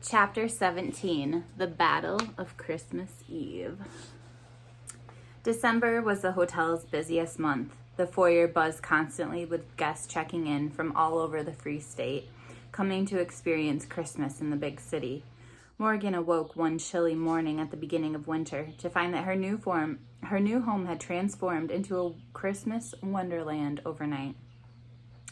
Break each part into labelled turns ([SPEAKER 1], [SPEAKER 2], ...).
[SPEAKER 1] Chapter 17, The Battle of Christmas Eve. December was the hotel's busiest month. The foyer buzzed constantly with guests checking in from all over the Free State, coming to experience Christmas in the big city. Morgan awoke one chilly morning at the beginning of winter to find that her new home had transformed into a Christmas wonderland overnight.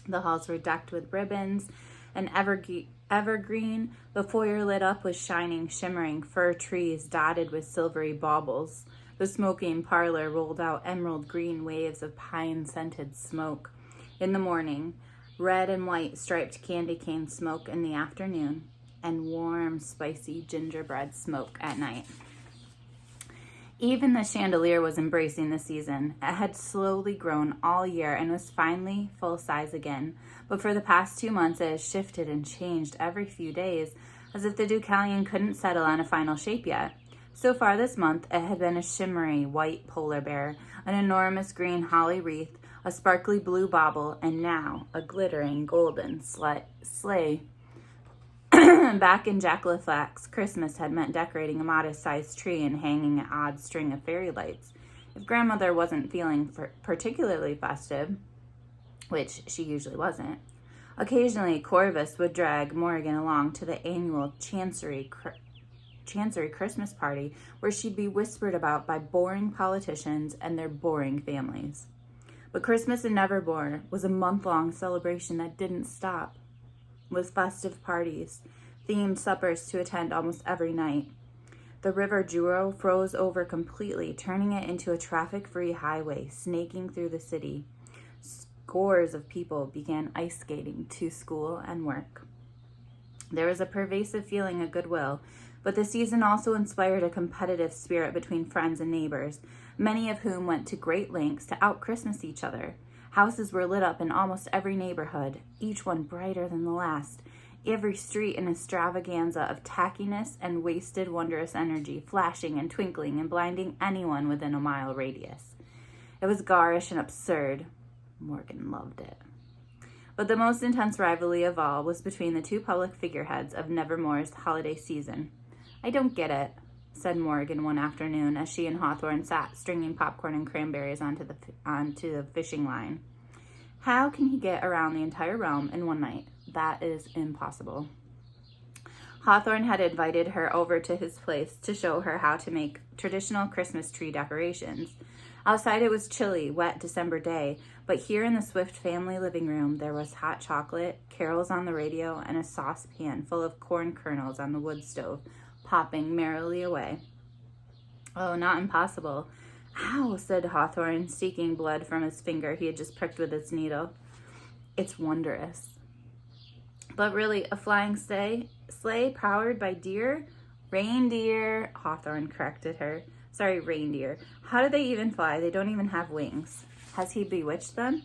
[SPEAKER 1] The halls were decked with ribbons and evergreen. The foyer lit up with shining, shimmering fir trees dotted with silvery baubles. The smoking parlor rolled out emerald green waves of pine-scented smoke in the morning, red and white striped candy cane smoke in the afternoon, and warm, spicy gingerbread smoke at night. Even the chandelier was embracing the season. It had slowly grown all year and was finally full size again. But for the past 2 months, it has shifted and changed every few days, as if the Deucalion couldn't settle on a final shape yet. So far this month, it had been a shimmery white polar bear, an enormous green holly wreath, a sparkly blue bauble, and now a glittering golden sleigh. Back in Jack LaFlack's, Christmas had meant decorating a modest-sized tree and hanging an odd string of fairy lights. If grandmother wasn't feeling particularly festive, which she usually wasn't, occasionally Corvus would drag Morgan along to the annual Chancery Christmas party, where she'd be whispered about by boring politicians and their boring families. But Christmas in Nevermore was a month-long celebration that didn't stop, with festive parties, themed suppers to attend almost every night. The River Juro froze over completely, turning it into a traffic-free highway snaking through the city. Scores of people began ice skating to school and work. There was a pervasive feeling of goodwill, but the season also inspired a competitive spirit between friends and neighbors, many of whom went to great lengths to out-Christmas each other. Houses were lit up in almost every neighborhood, each one brighter than the last. Every street an extravaganza of tackiness and wasted wondrous energy, flashing and twinkling and blinding anyone within a mile radius. It was garish and absurd. Morgan loved it. But the most intense rivalry of all was between the two public figureheads of Nevermore's holiday season. "I don't get it," said Morgan one afternoon as she and Hawthorne sat stringing popcorn and cranberries onto the fishing line. "How can he get around the entire realm in one night? That is impossible." Hawthorne had invited her over to his place to show her how to make traditional Christmas tree decorations. Outside it was chilly, wet December day, but here in the Swift family living room there was hot chocolate, carols on the radio, and a saucepan full of corn kernels on the wood stove, popping merrily away. "Oh, not impossible." "Ow," said Hawthorne, seeking blood from his finger he had just pricked with its needle. "It's wondrous." "But really, a flying sleigh powered by deer?" "Reindeer," Hawthorne corrected her. "Sorry, reindeer. How do they even fly? They don't even have wings. Has he bewitched them?"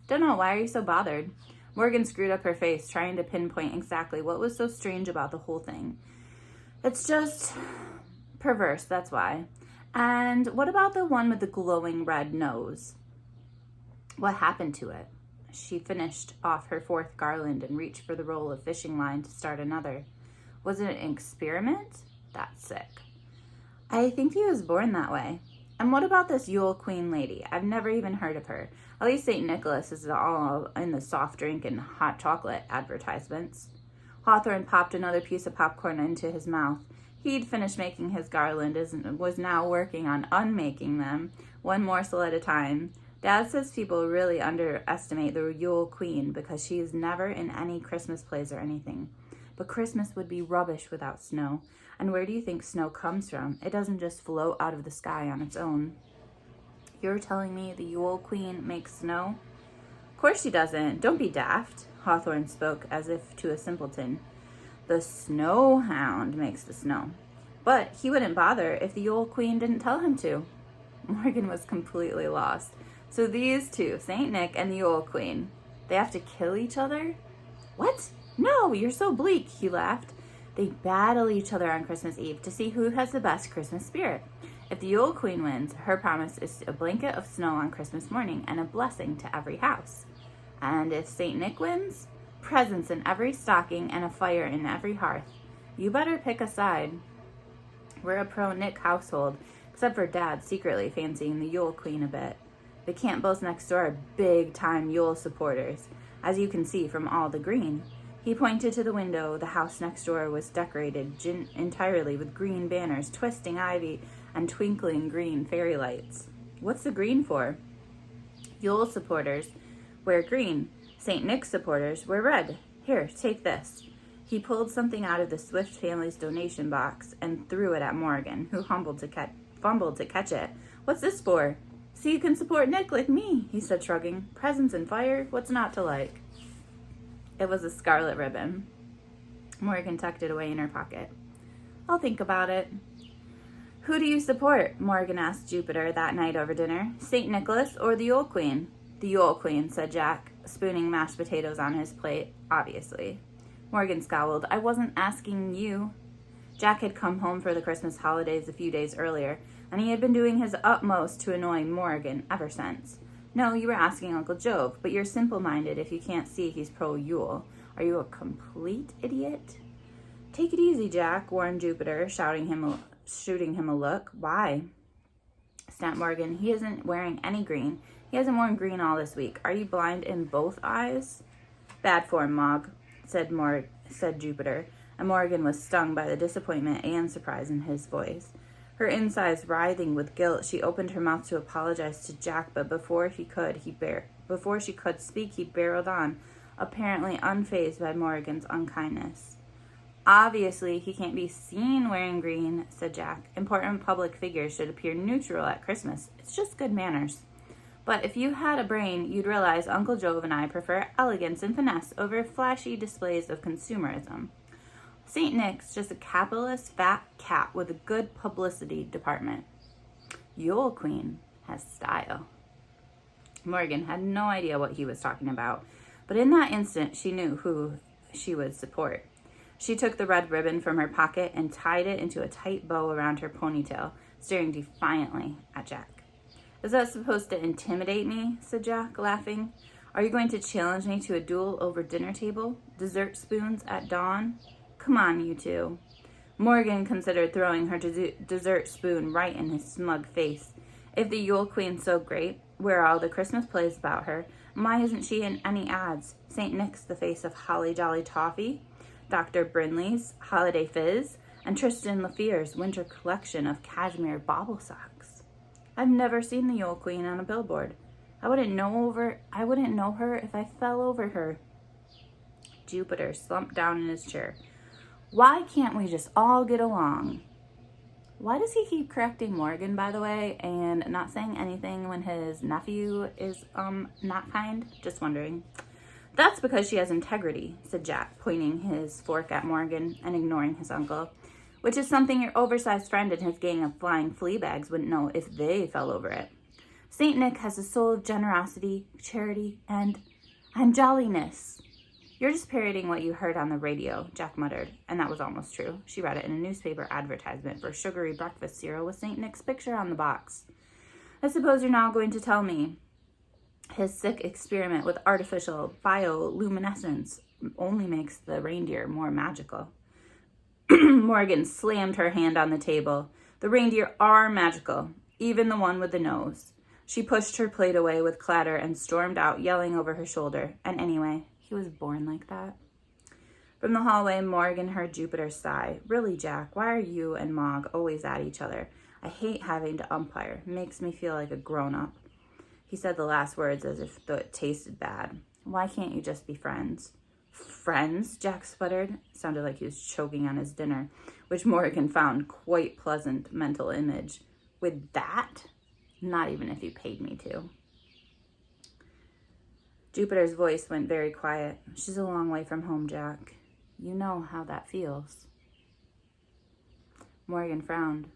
[SPEAKER 1] "Dunno. Why are you so bothered?" Morgan screwed up her face, trying to pinpoint exactly what was so strange about the whole thing. "It's just perverse, that's why. And what about the one with the glowing red nose? What happened to it?" She finished off her fourth garland and reached for the roll of fishing line to start another. "Was it an experiment? That's sick." "I think he was born that way. And what about this Yule Queen lady? I've never even heard of her. At least St. Nicholas is all in the soft drink and hot chocolate advertisements." Hawthorne popped another piece of popcorn into his mouth. He'd finished making his garland and was now working on unmaking them, one morsel at a time. "Dad says people really underestimate the Yule Queen because she is never in any Christmas plays or anything. But Christmas would be rubbish without snow. And where do you think snow comes from? It doesn't just float out of the sky on its own." "You're telling me the Yule Queen makes snow?" "Of course she doesn't. Don't be daft." Hawthorne spoke as if to a simpleton. "The snow hound makes the snow. But he wouldn't bother if the Yule Queen didn't tell him to." Morgan was completely lost. "So these two, St. Nick and the Yule Queen, they have to kill each other?" "What? No, you're so bleak," he laughed. "They battle each other on Christmas Eve to see who has the best Christmas spirit. If the Yule Queen wins, her promise is a blanket of snow on Christmas morning and a blessing to every house. And if St. Nick wins, presents in every stocking and a fire in every hearth. You better pick a side. We're a pro-Nick household, except for Dad secretly fancying the Yule Queen a bit. The Campbells next door are big-time Yule supporters, as you can see from all the green. He pointed to the window. The house next door was decorated entirely with green banners, twisting ivy, and twinkling green fairy lights. What's the green for? Yule supporters wear green. St. Nick supporters wear red. Here, take this. He pulled something out of the Swift family's donation box and threw it at Morgan, who fumbled to catch it. What's this for? So you can support Nick like me, he said, shrugging. Presents and fire, what's not to like? It was a scarlet ribbon. Morgan tucked it away in her pocket. I'll think about it. Who do you support? Morgan asked Jupiter that night over dinner. St. Nicholas or the Yule Queen? The Yule Queen, said Jack, spooning mashed potatoes on his plate, obviously. Morgan scowled. I wasn't asking you. Jack had come home for the Christmas holidays a few days earlier, and he had been doing his utmost to annoy Morgan ever since. No, you were asking Uncle Jove, but you're simple-minded if you can't see he's pro-Yule. Are you a complete idiot? Take it easy, Jack, warned Jupiter, shooting him a look. Why? Snapped Morgan. He isn't wearing any green. He hasn't worn green all this week. Are you blind in both eyes? Bad form, Mog, said Jupiter, and Morgan was stung by the disappointment and surprise in his voice. Her insides writhing with guilt, she opened her mouth to apologize to Jack, but before she could speak, he barreled on, apparently unfazed by Morgan's unkindness. Obviously, he can't be seen wearing green, said Jack. Important public figures should appear neutral at Christmas. It's just good manners. But if you had a brain, you'd realize Uncle Jove and I prefer elegance and finesse over flashy displays of consumerism. St. Nick's just a capitalist fat cat with a good publicity department. Yule Queen has style. Morgan had no idea what he was talking about, but in that instant she knew who she would support. She took the red ribbon from her pocket and tied it into a tight bow around her ponytail, staring defiantly at Jack. Is that supposed to intimidate me? Said Jack, laughing. Are you going to challenge me to a duel over dinner table? Dessert spoons at dawn? Come on, you two. Morgan considered throwing her dessert spoon right in his smug face. If the Yule Queen's so great, where are all the Christmas plays about her? Why isn't she in any ads? St. Nick's the face of Holly Jolly Toffee, Dr. Brinley's Holiday Fizz, and Tristan Lafiere's winter collection of cashmere bauble socks. I've never seen the Yule Queen on a billboard. I wouldn't know her if I fell over her. Jupiter slumped down in his chair. Why can't we just all get along? Why does he keep correcting Morgan, by the way, and not saying anything when his nephew is, not kind? Just wondering. That's because she has integrity, said Jack, pointing his fork at Morgan and ignoring his uncle, which is something your oversized friend and his gang of flying flea bags wouldn't know if they fell over it. St. Nick has a soul of generosity, charity, and jolliness. You're just parroting what you heard on the radio, Jack muttered, and that was almost true. She read it in a newspaper advertisement for sugary breakfast cereal with St. Nick's picture on the box. I suppose you're now going to tell me his sick experiment with artificial bioluminescence only makes the reindeer more magical. Morgan slammed her hand on the table. The reindeer are magical, even the one with the nose. She pushed her plate away with clatter and stormed out, yelling over her shoulder. And anyway, he was born like that. From the hallway, Morgan heard Jupiter sigh. Really, Jack, why are you and Mog always at each other? I hate having to umpire. It makes me feel like a grown-up. He said the last words as if though it tasted bad. Why can't you just be friends? Friends? Jack sputtered. Sounded like he was choking on his dinner, which Morgan found quite pleasant mental image. With that? Not even if you paid me to. Jupiter's voice went very quiet. She's a long way from home, Jack. You know how that feels. Morgan frowned.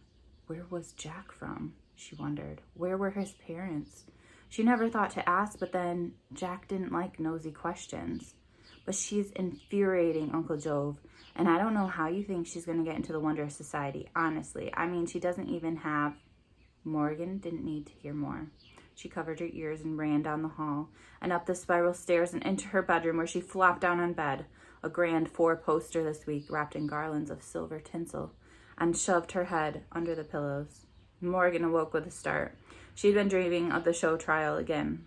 [SPEAKER 1] Where was Jack from? She wondered. Where were his parents? She never thought to ask, but then Jack didn't like nosy questions. But she's infuriating Uncle Jove, and I don't know how you think she's going to get into the Wondrous Society, honestly. I mean, she doesn't even have... Morgan didn't need to hear more. She covered her ears and ran down the hall and up the spiral stairs and into her bedroom where she flopped down on bed. a grand four-poster this week wrapped in garlands of silver tinsel, and shoved her head under the pillows. Morgan awoke with a start. She'd been dreaming of the show trial again.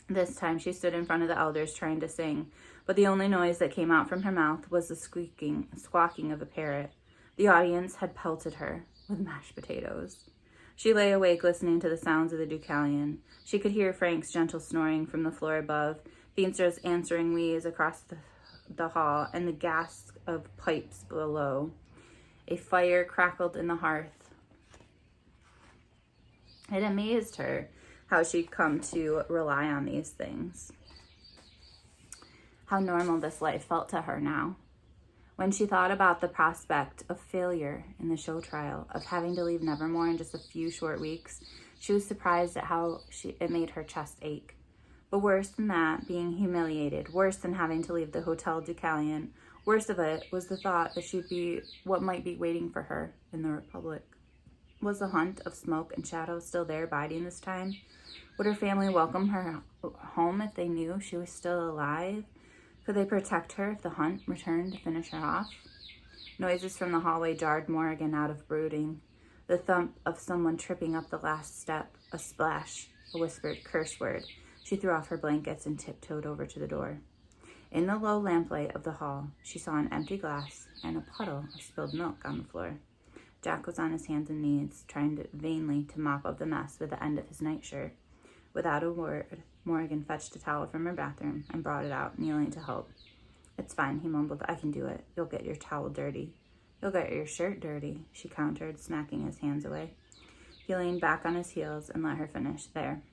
[SPEAKER 1] This time she stood in front of the elders trying to sing, but the only noise that came out from her mouth was the squawking of a parrot. The audience had pelted her with mashed potatoes. She lay awake listening to the sounds of the Deucalion. She could hear Frank's gentle snoring from the floor above, Feenster's answering wheeze across the hall, and the gasp of pipes below. A fire crackled in the hearth. It amazed her how she'd come to rely on these things. How normal this life felt to her now. When she thought about the prospect of failure in the show trial, of having to leave Nevermore in just a few short weeks, she was surprised at how it made her chest ache. But worse than that, being humiliated, worse than having to leave the Hotel Deucalion, worst of it was the thought that she'd be what might be waiting for her in the Republic. Was the hunt of smoke and shadow still there biding this time? Would her family welcome her home if they knew she was still alive? Could they protect her if the hunt returned to finish her off? Noises from the hallway jarred Morgan out of brooding. The thump of someone tripping up the last step, a splash, a whispered curse word. She threw off her blankets and tiptoed over to the door. In the low lamplight of the hall, she saw an empty glass and a puddle of spilled milk on the floor. Jack was on his hands and knees, trying vainly to mop up the mess with the end of his nightshirt. Without a word, Morgan fetched a towel from her bathroom and brought it out, kneeling to help. "It's fine," he mumbled. "I can do it. You'll get your towel dirty." "You'll get your shirt dirty," she countered, smacking his hands away. He leaned back on his heels and let her finish. "There.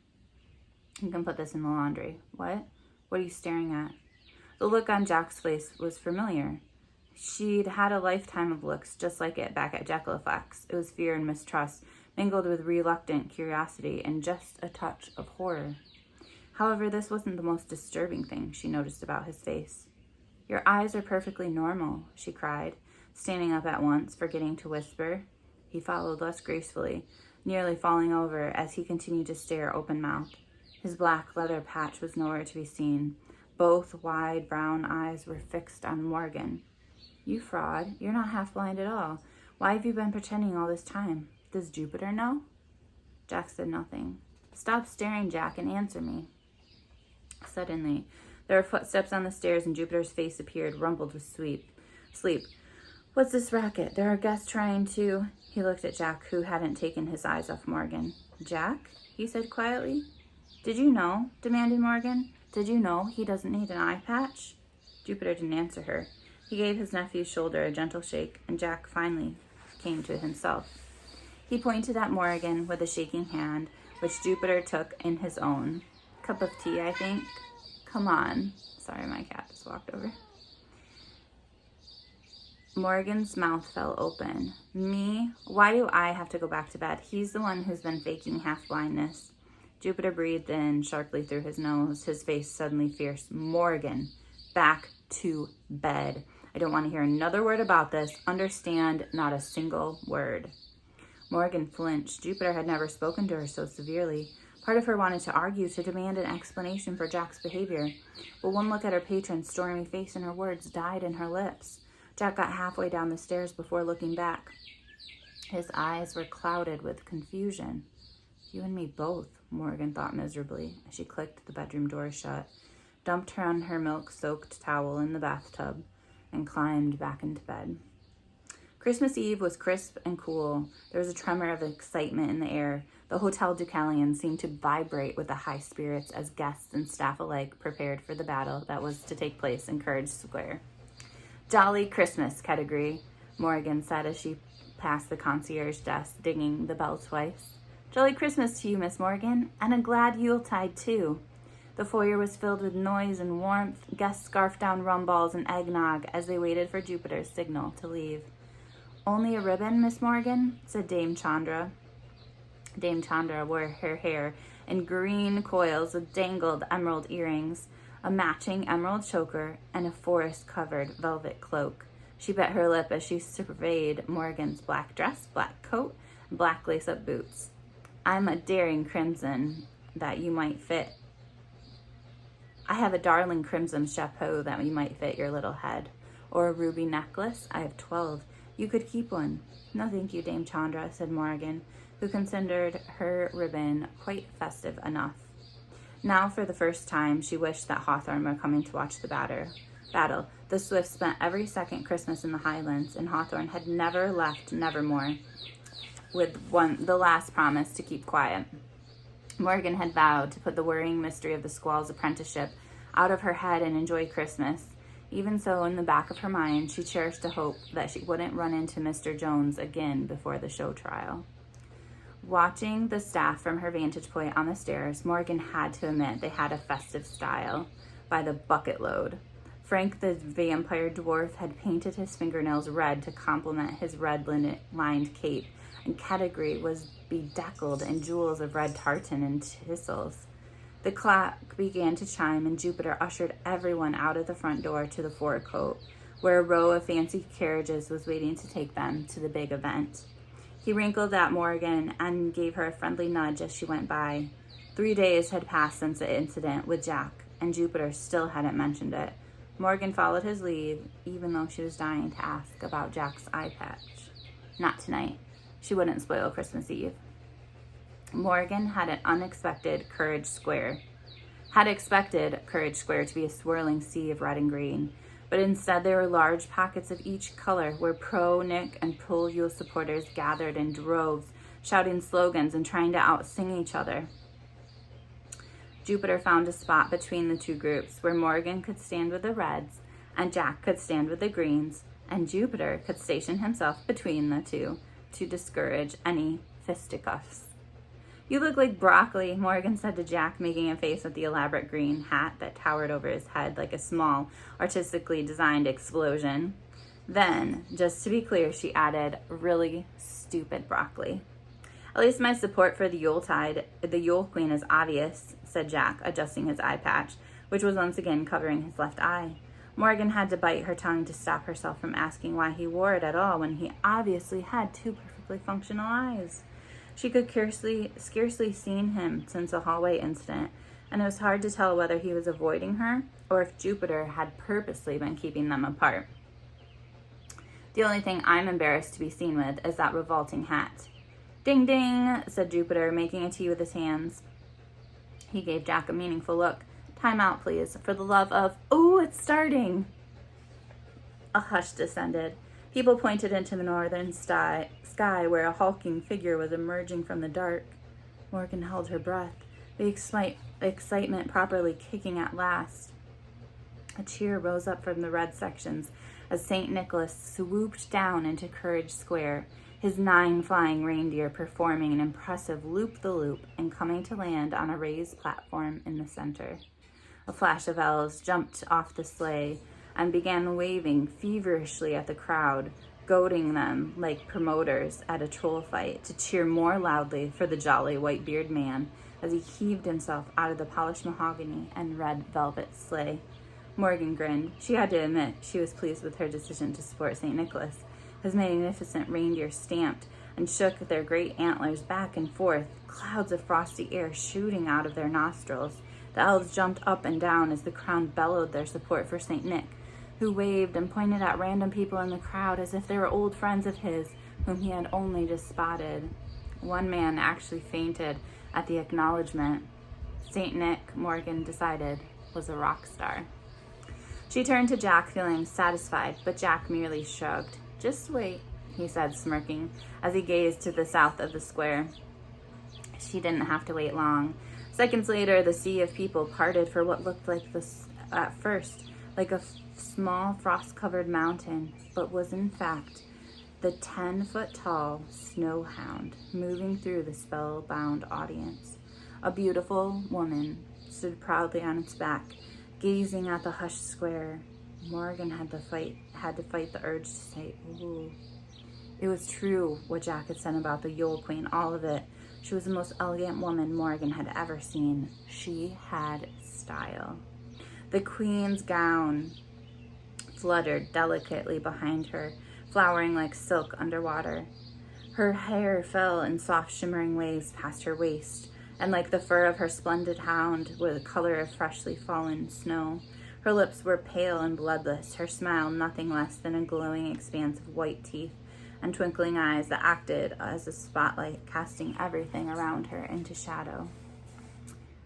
[SPEAKER 1] You can put this in the laundry." "What? What are you staring at?" The look on Jack's face was familiar. She'd had a lifetime of looks just like it back at Jekyll Effects. It was fear and mistrust, mingled with reluctant curiosity and just a touch of horror. However, this wasn't the most disturbing thing she noticed about his face. "Your eyes are perfectly normal," she cried, standing up at once, forgetting to whisper. He followed less gracefully, nearly falling over as he continued to stare open-mouthed. His black leather patch was nowhere to be seen. Both wide brown eyes were fixed on Morgan. "You fraud. You're not half blind at all. Why have you been pretending all this time? Does Jupiter know?" Jack said nothing. "Stop staring, Jack, and answer me." Suddenly, there were footsteps on the stairs and Jupiter's face appeared, rumpled with sleep. "What's this racket? There are guests trying to..." He looked at Jack, who hadn't taken his eyes off Morgan. "Jack?" he said quietly. "Did you know?" demanded Morgan. "Did you know he doesn't need an eye patch?" Jupiter didn't answer her. He gave his nephew's shoulder a gentle shake, and Jack finally came to himself. He pointed at Morgan with a shaking hand, which Jupiter took in his own. "Cup of tea, I think." "Come on." Sorry, my cat just walked over. Morgan's mouth fell open. "Me? Why do I have to go back to bed? He's the one who's been faking half-blindness." Jupiter breathed in sharply through his nose, his face suddenly fierce. "Morgan, back to bed. I don't want to hear another word about this. Understand? Not a single word." Morgan flinched. Jupiter had never spoken to her so severely. Part of her wanted to argue, to demand an explanation for Jack's behavior. But one look at her patron's stormy face and her words died in her lips. Jack got halfway down the stairs before looking back. His eyes were clouded with confusion. "You and me both," Morgan thought miserably as she clicked the bedroom door shut, dumped her on her milk-soaked towel in the bathtub, and climbed back into bed. Christmas Eve was crisp and cool. There was a tremor of excitement in the air. The Hotel Deucalion seemed to vibrate with the high spirits as guests and staff alike prepared for the battle that was to take place in Courage Square. "Jolly Christmas, Category," Morgan said as she passed the concierge desk, dinging the bell twice. "Jolly Christmas to you, Miss Morgan, and a glad Yuletide, too." The foyer was filled with noise and warmth. Guests scarfed down rum balls and eggnog as they waited for Jupiter's signal to leave. "Only a ribbon, Miss Morgan?" said Dame Chandra. Dame Chandra wore her hair in green coils with dangled emerald earrings, a matching emerald choker, and a forest-covered velvet cloak. She bit her lip as she surveyed Morgan's black dress, black coat, and black lace-up boots. "I'm a daring crimson that you might fit I have a darling crimson chapeau that might fit your little head. Or a ruby necklace? I have 12. You could keep one. No, thank you, Dame Chandra, said Morgan, who considered her ribbon quite festive enough. Now, for the first time, she wished that Hawthorne were coming to watch the battle. The Swifts spent every second Christmas in the Highlands, and Hawthorne had never left Nevermore with the last promise to keep quiet. Morgan had vowed to put the worrying mystery of the squaw's apprenticeship out of her head and enjoy Christmas. Even so, in the back of her mind, she cherished a hope that she wouldn't run into Mr. Jones again before the show trial. Watching the staff from her vantage point on the stairs, Morgan had to admit they had a festive style by the bucket load. Frank the vampire dwarf had painted his fingernails red to complement his red linen-lined cape, and Kettigrew was bedeckled in jewels of red tartan and thistles. The clock began to chime, and Jupiter ushered everyone out of the front door to the forecourt, where a row of fancy carriages was waiting to take them to the big event. He wrinkled at Morgan and gave her a friendly nudge as she went by. 3 days had passed since the incident with Jack, and Jupiter still hadn't mentioned it. Morgan followed his lead, even though she was dying to ask about Jack's eye patch. Not tonight. She wouldn't spoil Christmas Eve. Morgan had expected Courage Square to be a swirling sea of red and green, but instead there were large pockets of each color where pro-Nick and pro-Yule supporters gathered in droves, shouting slogans and trying to out-sing each other. Jupiter found a spot between the two groups where Morgan could stand with the Reds and Jack could stand with the Greens, and Jupiter could station himself between the two to discourage any fisticuffs. You look like broccoli, Morgan said to Jack, making a face at the elaborate green hat that towered over his head like a small, artistically designed explosion. Then, just to be clear, she added, really stupid broccoli. At least my support for the Yule Queen is obvious, said Jack, adjusting his eye patch, which was once again covering his left eye. Morgan had to bite her tongue to stop herself from asking why he wore it at all when he obviously had two perfectly functional eyes. She could scarcely seen him since the hallway incident, and it was hard to tell whether he was avoiding her or if Jupiter had purposely been keeping them apart. The only thing I'm embarrassed to be seen with is that revolting hat. Ding ding, said Jupiter, making a tea with his hands. He gave Jack a meaningful look. Time out, please. For the love of... Oh, it's starting! A hush descended. People pointed into the northern sky where a hulking figure was emerging from the dark. Morgan held her breath, the excitement properly kicking at last. A cheer rose up from the red sections as St. Nicholas swooped down into Courage Square, his 9 flying reindeer performing an impressive loop-the-loop and coming to land on a raised platform in the center. A flash of elves jumped off the sleigh and began waving feverishly at the crowd, goading them like promoters at a troll fight to cheer more loudly for the jolly white-bearded man as he heaved himself out of the polished mahogany and red velvet sleigh. Morgan grinned. She had to admit she was pleased with her decision to support St. Nicholas. His magnificent reindeer stamped and shook their great antlers back and forth, clouds of frosty air shooting out of their nostrils. The elves jumped up and down as the crowd bellowed their support for St. Nick, who waved and pointed at random people in the crowd as if they were old friends of his whom he had only just spotted. One man actually fainted at the acknowledgement. St. Nick, Morgan decided, was a rock star. She turned to Jack, feeling satisfied, but Jack merely shrugged. Just wait, he said, smirking, as he gazed to the south of the square. She didn't have to wait long. Seconds later, the sea of people parted for what looked like at first like a small frost-covered mountain, but was in fact the 10-foot-tall snow hound moving through the spellbound audience. A beautiful woman stood proudly on its back, gazing at the hushed square. Morgan had to fight the urge to say, ooh. It was true what Jack had said about the Yule Queen, all of it. She was the most elegant woman Morgan had ever seen. She had style. The queen's gown fluttered delicately behind her, flowering like silk underwater. Her hair fell in soft shimmering waves past her waist, and like the fur of her splendid hound, were the color of freshly fallen snow. Her lips were pale and bloodless, her smile nothing less than a glowing expanse of white teeth and twinkling eyes that acted as a spotlight, casting everything around her into shadow.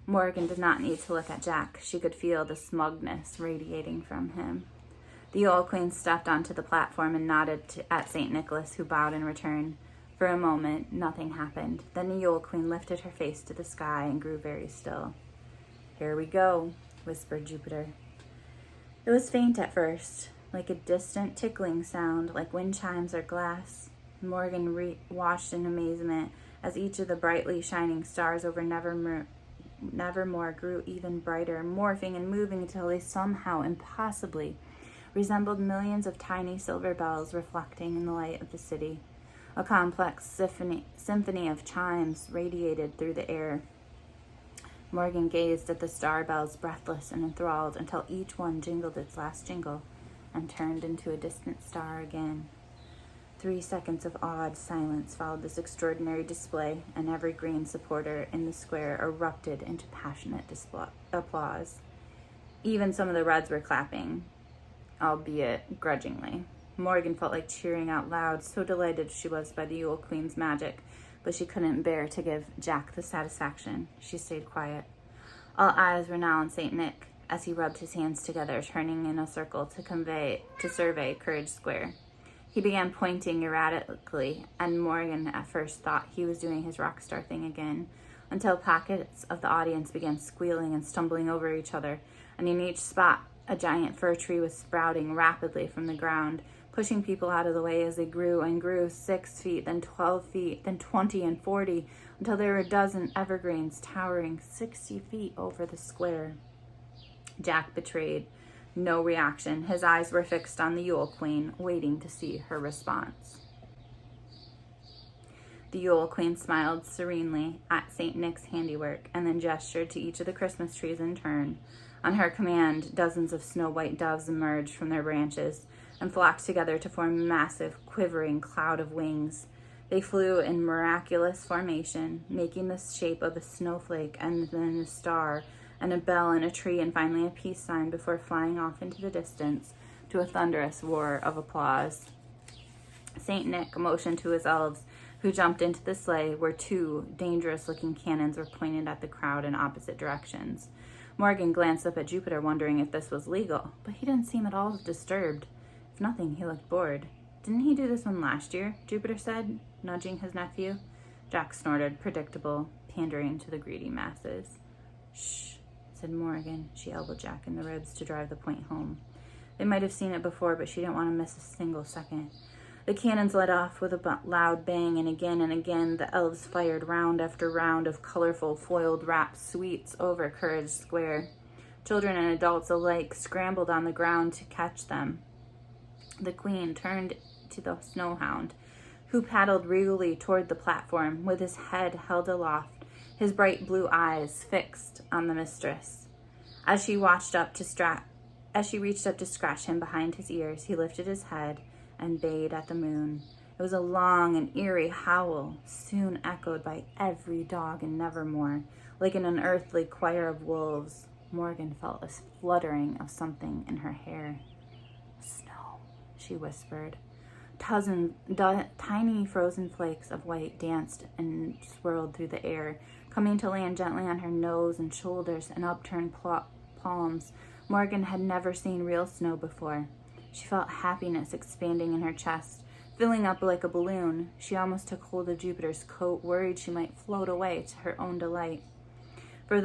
[SPEAKER 1] Morgan did not need to look at Jack. She could feel the smugness radiating from him. The Yule Queen stepped onto the platform and nodded at St. Nicholas, who bowed in return. For a moment, nothing happened. Then the Yule Queen lifted her face to the sky and grew very still. "Here we go," whispered Jupiter. It was faint at first, like a distant tickling sound, like wind chimes or glass. Morgan watched in amazement as each of the brightly shining stars over Nevermore grew even brighter, morphing and moving until they somehow impossibly resembled millions of tiny silver bells reflecting in the light of the city. A complex symphony of chimes radiated through the air. Morgan gazed at the star bells, breathless and enthralled, until each one jingled its last jingle and turned into a distant star again. 3 seconds of awed silence followed this extraordinary display, and every green supporter in the square erupted into passionate applause. Even some of the reds were clapping, albeit grudgingly. Morgan felt like cheering out loud, so delighted she was by the Yule Queen's magic, but she couldn't bear to give Jack the satisfaction. She stayed quiet. All eyes were now on St. Nick as he rubbed his hands together, turning in a circle to survey Courage Square. He began pointing erratically, and Morgan at first thought he was doing his rock star thing again, until pockets of the audience began squealing and stumbling over each other, and in each spot a giant fir tree was sprouting rapidly from the ground, pushing people out of the way as they grew and grew, 6 feet, then 12 feet, then 20 and 40, until there were a dozen evergreens towering 60 feet over the square. Jack betrayed no reaction. His eyes were fixed on the Yule Queen, waiting to see her response. The Yule Queen smiled serenely at St. Nick's handiwork and then gestured to each of the Christmas trees in turn. On her command, dozens of snow-white doves emerged from their branches and flocked together to form a massive, quivering cloud of wings. They flew in miraculous formation, making the shape of a snowflake and then a star and a bell and a tree and finally a peace sign before flying off into the distance to a thunderous roar of applause. St. Nick motioned to his elves, who jumped into the sleigh where 2 dangerous-looking cannons were pointed at the crowd in opposite directions. Morgan glanced up at Jupiter, wondering if this was legal, but he didn't seem at all disturbed. If nothing, he looked bored. "Didn't he do this one last year?" Jupiter said, nudging his nephew. Jack snorted, predictable, pandering to the greedy masses. "Shh," said Morgan. She elbowed Jack in the ribs to drive the point home. They might have seen it before, but she didn't want to miss a single second. The cannons let off with a loud bang, and again, the elves fired round after round of colorful foiled wrapped sweets over Courage Square. Children and adults alike scrambled on the ground to catch them. The Queen turned to the Snowhound, who paddled regally toward the platform with his head held aloft, his bright blue eyes fixed on the mistress. As she reached up to scratch him behind his ears, he lifted his head and bayed at the moon. It was a long and eerie howl, soon echoed by every dog in Nevermore, like an unearthly choir of wolves. Morgan felt a fluttering of something in her hair. "Snow," she whispered. Tiny frozen flakes of white danced and swirled through the air, coming to land gently on her nose and shoulders and upturned palms. Morgan had never seen real snow before. She felt happiness expanding in her chest, filling up like a balloon. She almost took hold of Jupiter's coat, worried she might float away to her own delight. For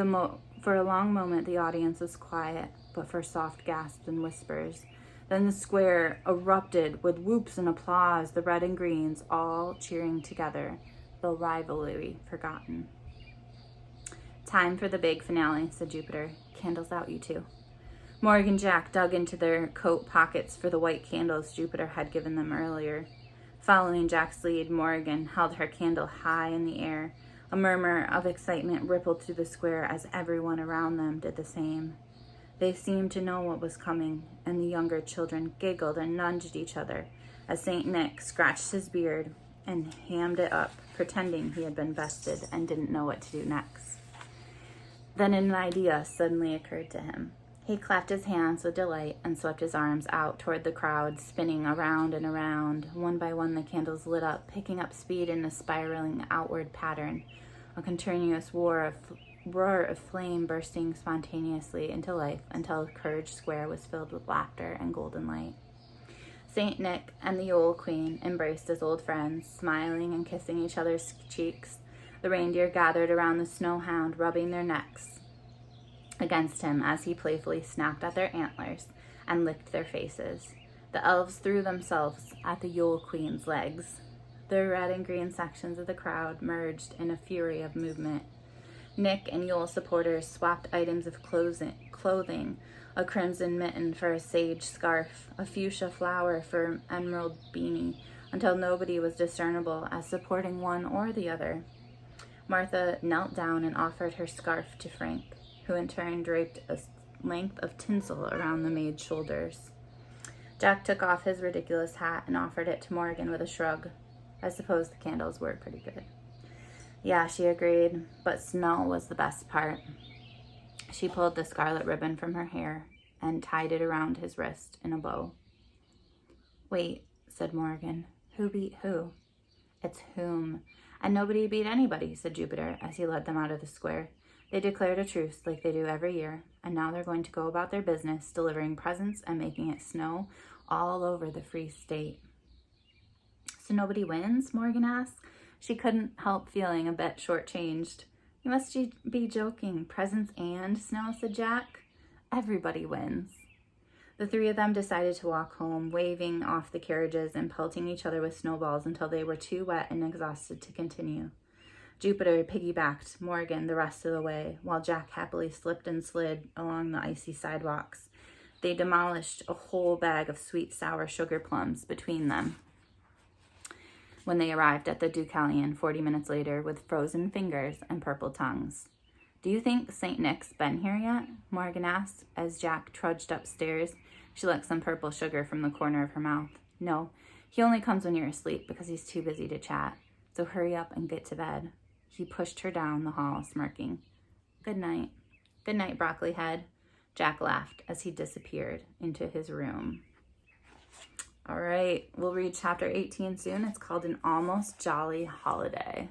[SPEAKER 1] a long moment, the audience was quiet, but for soft gasps and whispers. Then the square erupted with whoops and applause, the red and greens all cheering together, the rivalry forgotten. "Time for the big finale," said Jupiter. "Candles out, you two." Morgan and Jack dug into their coat pockets for the white candles Jupiter had given them earlier. Following Jack's lead, Morgan held her candle high in the air. A murmur of excitement rippled through the square as everyone around them did the same. They seemed to know what was coming, and the younger children giggled and nudged each other as St. Nick scratched his beard and hammed it up, pretending he had been bested and didn't know what to do next. Then an idea suddenly occurred to him. He clapped his hands with delight and swept his arms out toward the crowd, spinning around and around. One by one, the candles lit up, picking up speed in a spiraling outward pattern, a continuous roar of flame bursting spontaneously into life until Courage Square was filled with laughter and golden light. Saint Nick and the Yule Queen embraced as old friends, smiling and kissing each other's cheeks. The reindeer gathered around the snow hound, rubbing their necks against him as he playfully snapped at their antlers and licked their faces. The elves threw themselves at the Yule Queen's legs. The red and green sections of the crowd merged in a fury of movement. Nick and Yule supporters swapped items of clothing, a crimson mitten for a sage scarf, a fuchsia flower for an emerald beanie, until nobody was discernible as supporting one or the other. Martha knelt down and offered her scarf to Frank, who in turn draped a length of tinsel around the maid's shoulders. Jack took off his ridiculous hat and offered it to Morgan with a shrug. I suppose the candles were pretty good. Yeah, she agreed, but smell was the best part. She pulled the scarlet ribbon from her hair and tied it around his wrist in a bow. Wait, said Morgan. Who beat who? It's whom. And nobody beat anybody, said Jupiter as he led them out of the square. They declared a truce like they do every year, and now they're going to go about their business, delivering presents and making it snow all over the free state. So nobody wins? Morgan asked. She couldn't help feeling a bit shortchanged. You must be joking. Presents and snow, said Jack. Everybody wins. The three of them decided to walk home, waving off the carriages and pelting each other with snowballs until they were too wet and exhausted to continue. Jupiter piggybacked Morgan the rest of the way, while Jack happily slipped and slid along the icy sidewalks. They demolished a whole bag of sweet sour sugar plums between them when they arrived at the Deucalion 40 minutes later with frozen fingers and purple tongues. Do you think St. Nick's been here yet? Morgan asked as Jack trudged upstairs. She licked some purple sugar from the corner of her mouth. No, he only comes when you're asleep because he's too busy to chat. So hurry up and get to bed. He pushed her down the hall, smirking. Good night. Good night, Broccoli Head. Jack laughed as he disappeared into his room. All right, we'll read chapter 18 soon. It's called An Almost Jolly Holiday.